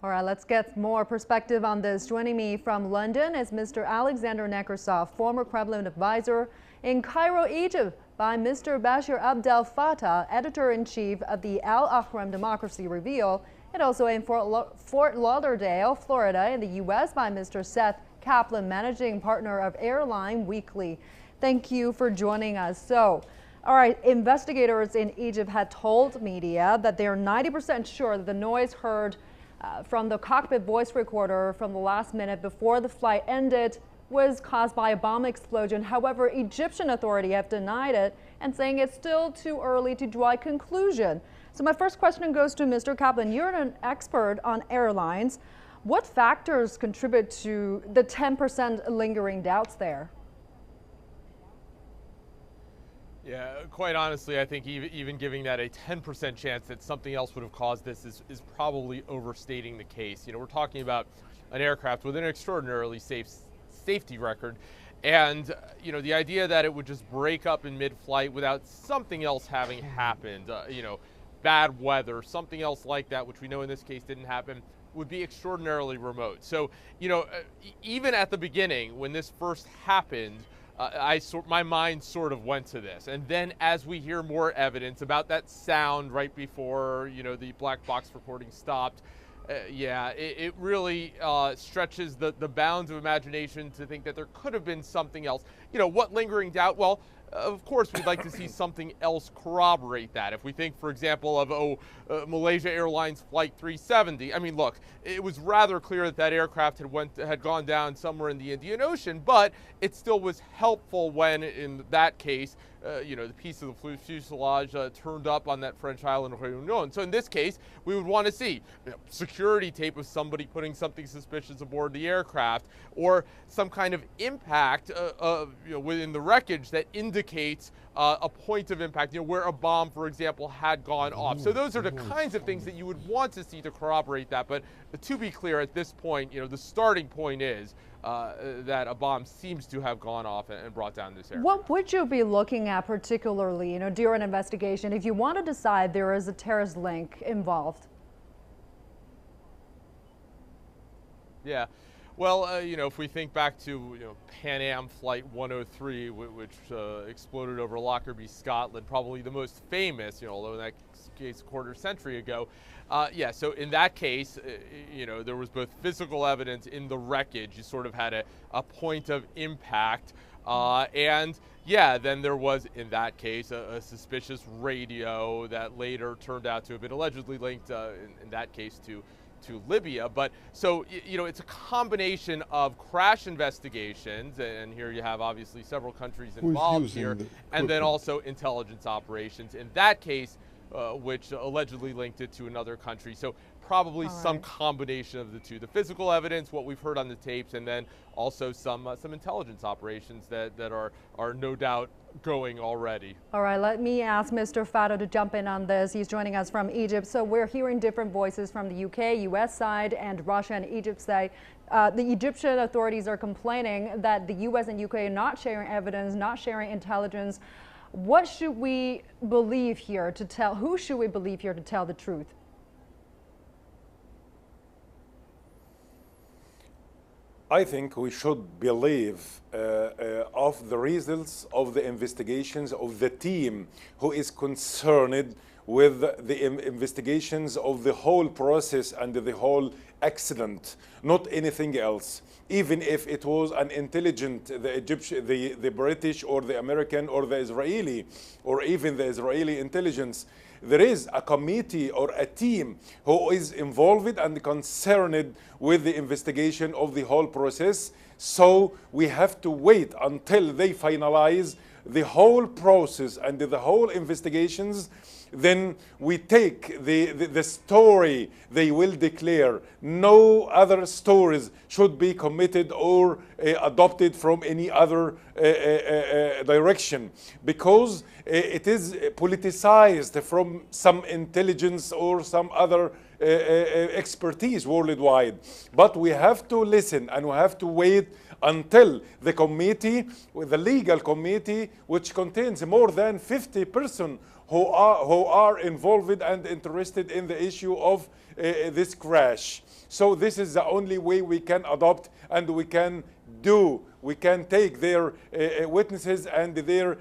All right, let's get more perspective on this. Joining me from London is Mr. Alexander Nekrasov, former Kremlin advisor in Cairo, Egypt, by Mr. Bashir Abdel Fattah, editor-in-chief of the Al Ahram Democracy Review, and also in Fort Lauderdale, Florida, in the U.S. by Mr. Seth Kaplan, managing partner of Airline Weekly. Thank you for joining us. So, all right, investigators in Egypt had told media that they're 90% sure that the noise heard from the cockpit voice recorder from the last minute before the flight ended was caused by a bomb explosion. However, Egyptian authorities have denied it and saying it's still too early to draw a conclusion. So my first question goes to Mr. Kaplan. You're an expert on airlines. What factors contribute to the 10% lingering doubts there? Yeah, quite honestly, I think even giving that a 10% chance that something else would have caused this is probably overstating the case. You know, we're talking about an aircraft with an extraordinarily safe safety record. And, you know, the idea that it would just break up in mid-flight without something else having happened, you know, bad weather, something else like that, which we know in this case didn't happen, would be extraordinarily remote. So, you know, even at the beginning, when this first happened, my mind sort of went to this. And then as we hear more evidence about that sound right before, you know, the black box recording stopped, it really stretches the bounds of imagination to think that there could have been something else. You know, what lingering doubt? Well, of course, we'd like to see something else corroborate that. If we think, for example, of Malaysia Airlines Flight 370, I mean, look, it was rather clear that that aircraft had gone down somewhere in the Indian Ocean, but it still was helpful when, in that case, you know, the piece of the fuselage turned up on that French island of Réunion. So in this case, we would want to see security tape of somebody putting something suspicious aboard the aircraft, or some kind of impact you know, within the wreckage that indicates a point of impact, you know, where a bomb, for example, had gone off. So those are the kinds of things that you would want to see to corroborate that. But to be clear, at this point, you know, the starting point is that a bomb seems to have gone off and brought down this aircraft. What would you be looking at particularly, you know, during an investigation if you want to decide there is a terrorist link involved? Yeah. Well, you know, if we think back to, you know, Pan Am Flight 103, which exploded over Lockerbie, Scotland, probably the most famous, you know, although in that case a quarter century ago. Yeah, so in that case, you know, there was both physical evidence in the wreckage. You sort of had a point of impact. And yeah, then there was, in that case, a suspicious radio that later turned out to have been allegedly linked, in that case, to Libya. But so, you know, it's a combination of crash investigations, and here you have obviously several countries involved here, and then also intelligence operations. In that case, which allegedly linked it to another country. So probably some combination of the two. The physical evidence, what we've heard on the tapes, and then also some intelligence operations that are no doubt going already. All right, let me ask Mr. Fattah to jump in on this. He's joining us from Egypt. So we're hearing different voices from the UK, US side, and Russia and Egypt side. The Egyptian authorities are complaining that the US and UK are not sharing evidence, not sharing intelligence. What should we believe here to tell? Who should we believe here to tell the truth? I think we should believe of the results of the investigations of the team who is concerned with the investigations of the whole process and the whole accident, not anything else. Even if it was an intelligent, the Egyptian, the British or the American or the Israeli, or even the Israeli intelligence, there is a committee or a team who is involved and concerned with the investigation of the whole process. So we have to wait until they finalize the whole process and the whole investigations. Then we take the story they will declare. No other stories should be committed or adopted from any other direction, because it is politicized from some intelligence or some other expertise worldwide. But we have to listen and we have to wait until the committee, the legal committee, which contains more than 50 persons who are involved and interested in the issue of this crash. So this is the only way we can adopt, and we can take their witnesses and their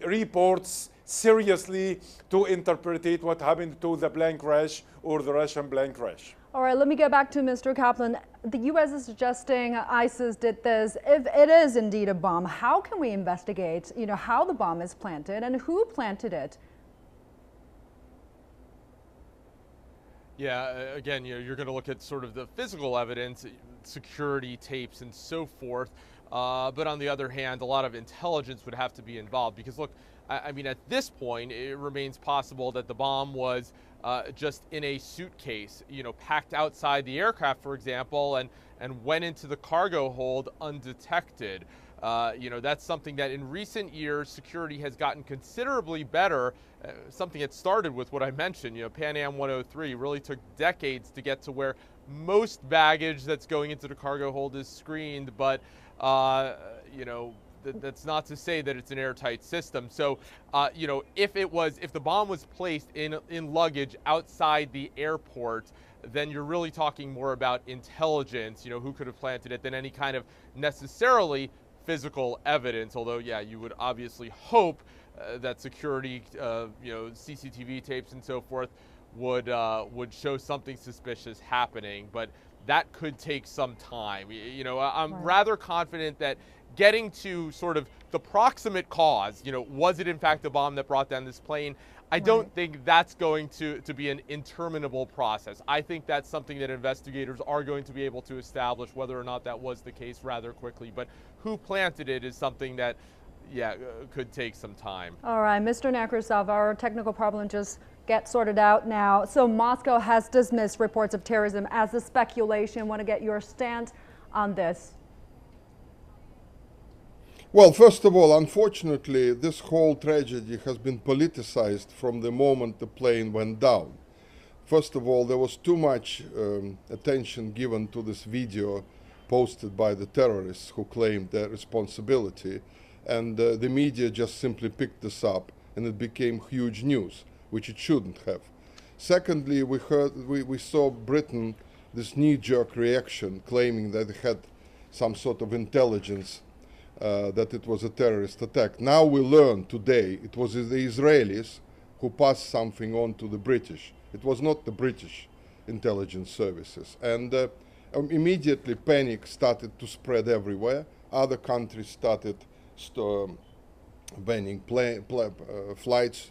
reports seriously to interpret what happened to the plane crash or the Russian plane crash. All right, let me get back to Mr. Kaplan. The U.S. is suggesting ISIS did this. If it is indeed a bomb, how can we investigate, how the bomb is planted and who planted it? Yeah, again, you're going to look at sort of the physical evidence, security tapes and so forth. But on the other hand, a lot of intelligence would have to be involved because, look, I mean, at this point, it remains possible that the bomb was just in a suitcase, packed outside the aircraft, for example, and went into the cargo hold undetected. That's something that in recent years, security has gotten considerably better. Something that started with what I mentioned, Pan Am 103 really took decades to get to where most baggage that's going into the cargo hold is screened, but, that's not to say that it's an airtight system. So, if the bomb was placed in luggage outside the airport, then you're really talking more about intelligence, who could have planted it, than any kind of necessarily physical evidence. Although, yeah, you would obviously hope that security, CCTV tapes and so forth would show something suspicious happening, but that could take some time. I'm rather confident that getting to sort of the proximate cause, was it in fact the bomb that brought down this plane? I don't think that's going to be an interminable process. I think that's something that investigators are going to be able to establish whether or not that was the case rather quickly. But who planted it is something that, could take some time. All right, Mr. Nekrasov, our technical problem just get sorted out now. So Moscow has dismissed reports of terrorism as a speculation. Want to get your stance on this? Well, first of all, unfortunately, this whole tragedy has been politicized from the moment the plane went down. First of all, there was too much attention given to this video posted by the terrorists who claimed their responsibility, and the media just simply picked this up, and it became huge news, which it shouldn't have. Secondly, we saw Britain, this knee-jerk reaction, claiming that it had some sort of intelligence that it was a terrorist attack. Now we learn today it was the Israelis who passed something on to the British. It was not the British intelligence services. And immediately panic started to spread everywhere. Other countries started banning flights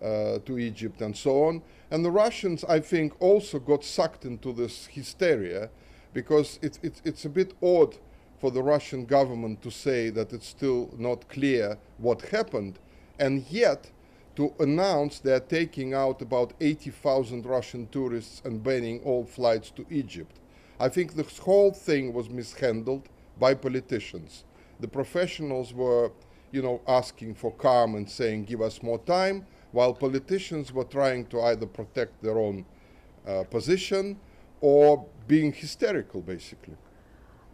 to Egypt and so on. And the Russians, I think, also got sucked into this hysteria, because it's a bit odd for the Russian government to say that it's still not clear what happened, and yet to announce they're taking out about 80,000 Russian tourists and banning all flights to Egypt. I think this whole thing was mishandled by politicians. The professionals were, asking for calm and saying, give us more time, while politicians were trying to either protect their own position or being hysterical, basically.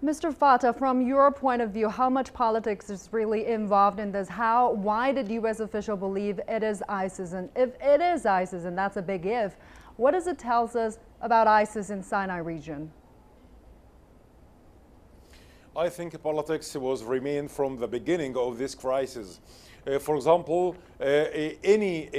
Mr. Fatah, from your point of view, how much politics is really involved in this? Why did U.S. officials believe it is ISIS? And if it is ISIS, and that's a big if, what does it tell us about ISIS in Sinai region? I think politics was remained from the beginning of this crisis. For example, any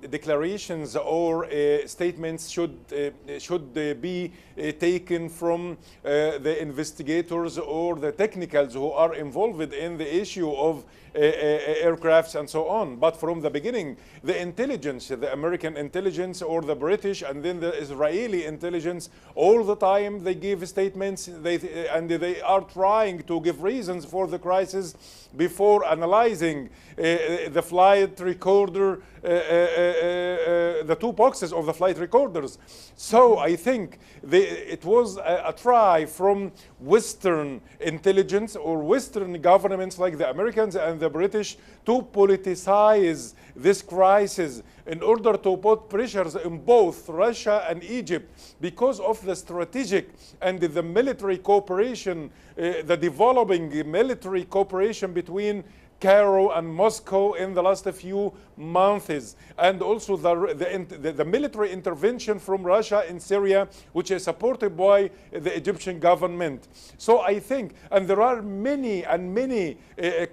declarations or statements should be taken from the investigators or the technicals who are involved in the issue of aircrafts and so on. But from the beginning, the intelligence, the American intelligence or the British and then the Israeli intelligence, all the time they give statements and they are trying to give reasons for the crisis before analyzing the flight recorder, the two boxes of the flight recorders. So I think it was a try from Western intelligence or Western governments like the Americans and the British to politicize this crisis in order to put pressures in both Russia and Egypt because of the strategic and the military cooperation, the developing military cooperation between Cairo and Moscow in the last few months, and also the military intervention from Russia in Syria, which is supported by the Egyptian government. So I think, and there are many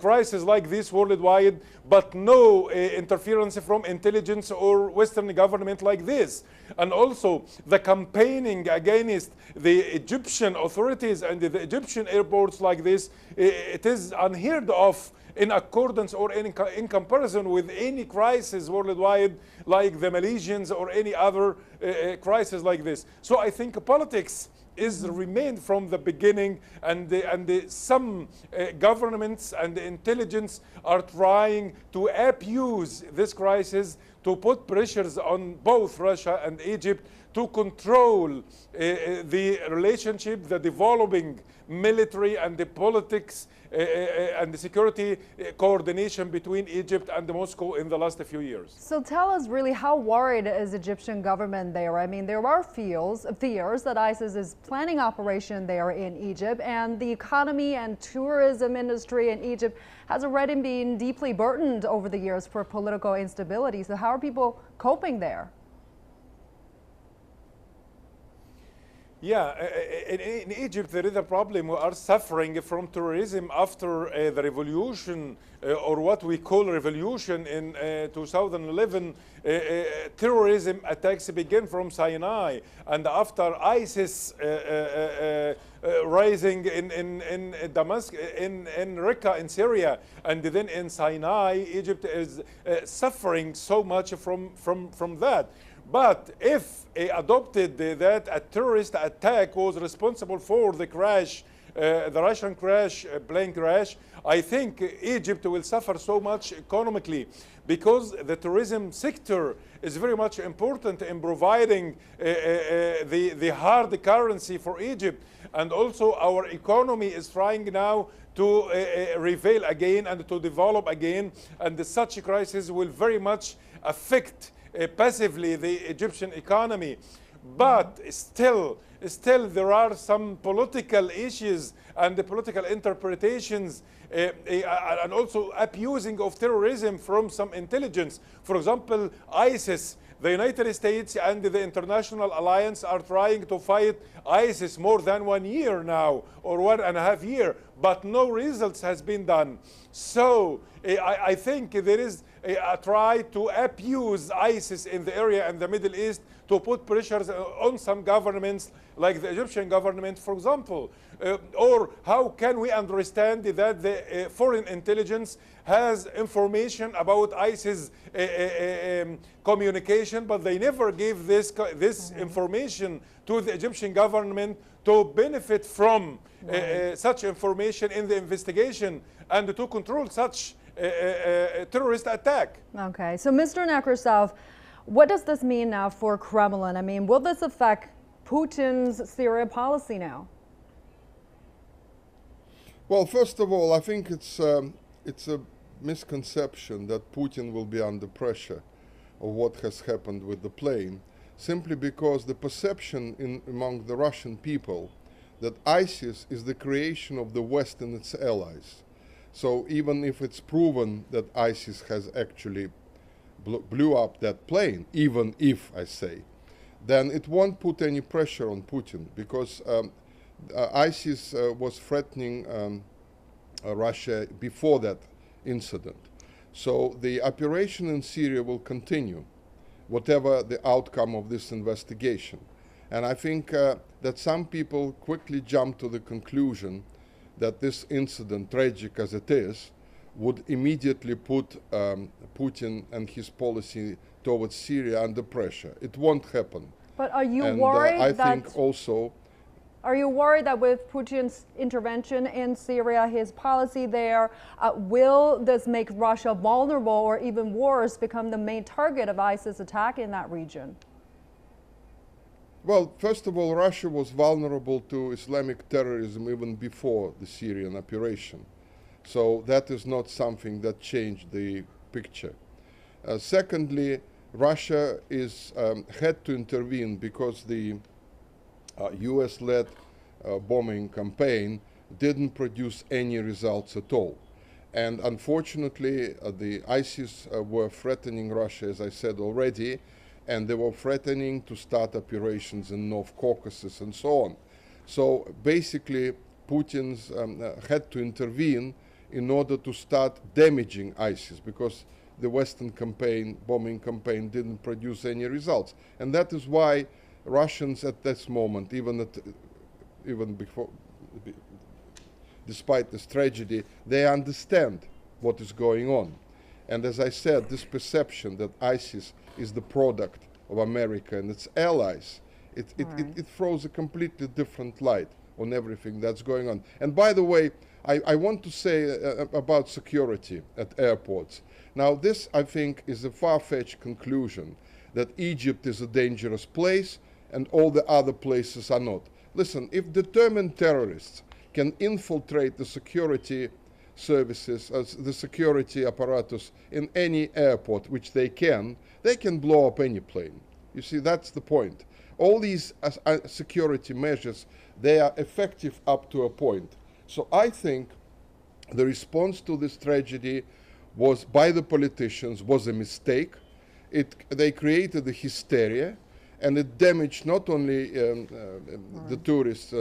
crises like this worldwide, but no interference from intelligence or Western government like this. And also the campaigning against the Egyptian authorities and the Egyptian airports like this, it is unheard of in accordance or in comparison with any crisis worldwide like the Malaysians or any other crisis like this. So I think politics is remained from the beginning, and some governments and intelligence are trying to abuse this crisis to put pressures on both Russia and Egypt to control the relationship, the developing military and the politics and the security coordination between Egypt and Moscow in the last few years. So tell us really, how worried is the Egyptian government there? I mean, there are fears that ISIS is planning operation there in Egypt, and the economy and tourism industry in Egypt has already been deeply burdened over the years for political instability. So how are people coping there? Yeah, in Egypt there is a problem. We are suffering from terrorism after the revolution, or what we call revolution in 2011. Terrorism attacks began from Sinai, and after ISIS rising in Damascus, in Raqqa in Syria, and then in Sinai, Egypt is suffering so much from that. But if adopted that a terrorist attack was responsible for the crash, the Russian crash, plane crash, I think Egypt will suffer so much economically, because the tourism sector is very much important in providing the hard currency for Egypt. And also our economy is trying now to reveal again and to develop again, and such crisis will very much affect passively the Egyptian economy. But still there are some political issues and the political interpretations and also abusing of terrorism from some intelligence. For example, ISIS, the United States and the international alliance are trying to fight ISIS more than 1 year now, or 1.5 years, but no results has been done. So I think there is a try to abuse ISIS in the area and the Middle East to put pressures on some governments, like the Egyptian government, for example. Or how can we understand that the foreign intelligence has information about ISIS communication, but they never give this information to the Egyptian government to benefit from such information in the investigation and to control such terrorist attack. Okay, so Mr. Nekrasov, what does this mean now for Kremlin? I mean, will this affect Putin's Syria policy now? Well, first of all, I think it's a misconception that Putin will be under pressure of what has happened with the plane, simply because the perception among the Russian people that ISIS is the creation of the West and its allies. So even if it's proven that ISIS has actually blew up that plane, even if I say, then it won't put any pressure on Putin, because ISIS was threatening Russia before that incident. So the operation in Syria will continue, whatever the outcome of this investigation. And I think that some people quickly jump to the conclusion that this incident, tragic as it is, would immediately put Putin and his policy towards Syria under pressure. It won't happen. But are you worried I think also... Are you worried that with Putin's intervention in Syria, his policy there, will this make Russia vulnerable, or even worse, become the main target of ISIS attack in that region? Well, first of all, Russia was vulnerable to Islamic terrorism even before the Syrian operation. So that is not something that changed the picture. Secondly, Russia had to intervene because the US-led bombing campaign didn't produce any results at all. And unfortunately, the ISIS were threatening Russia, as I said already, and they were threatening to start operations in North Caucasus and so on. So basically, Putin had to intervene in order to start damaging ISIS, because the Western campaign, bombing campaign, didn't produce any results. And that is why Russians at this moment, even before, despite this tragedy, they understand what is going on. And as I said, this perception that ISIS is the product of America and its allies, it throws a completely different light on everything that's going on. And by the way, I want to say about security at airports. Now, this, I think, is a far-fetched conclusion that Egypt is a dangerous place and all the other places are not. Listen, if determined terrorists can infiltrate the security services, the security apparatus in any airport, which they can blow up any plane. You see, that's the point. All these security measures, they are effective up to a point. So I think the response to this tragedy was, by the politicians, was a mistake. They created a hysteria, and it damaged not only the tourists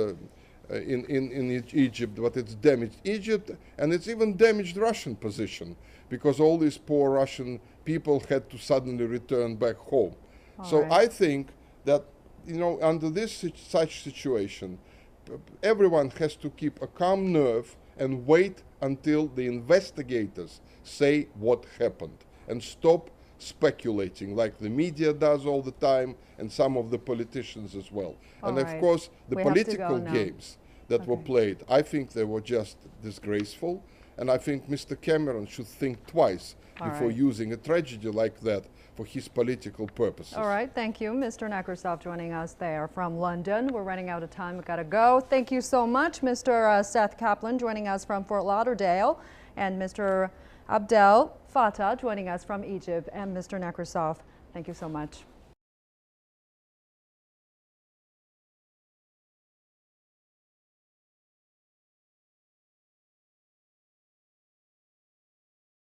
in Egypt, but it's damaged Egypt, and it's even damaged Russian position, because all these poor Russian people had to suddenly return back home. So I think that, you know, under such situation, everyone has to keep a calm nerve and wait until the investigators say what happened, and stop speculating like the media does all the time, and some of the politicians as well. And of course, the political games that were played, I think they were just disgraceful, and I think Mr. Cameron should think twice before using a tragedy like that for his political purposes. All right, thank you, Mr. Nekrasov, joining us there from London. We're running out of time, we've got to go. Thank you so much, Mr. Seth Kaplan, joining us from Fort Lauderdale, and Mr. Abdel Fattah joining us from Egypt, and Mr. Nekrasov. Thank you so much.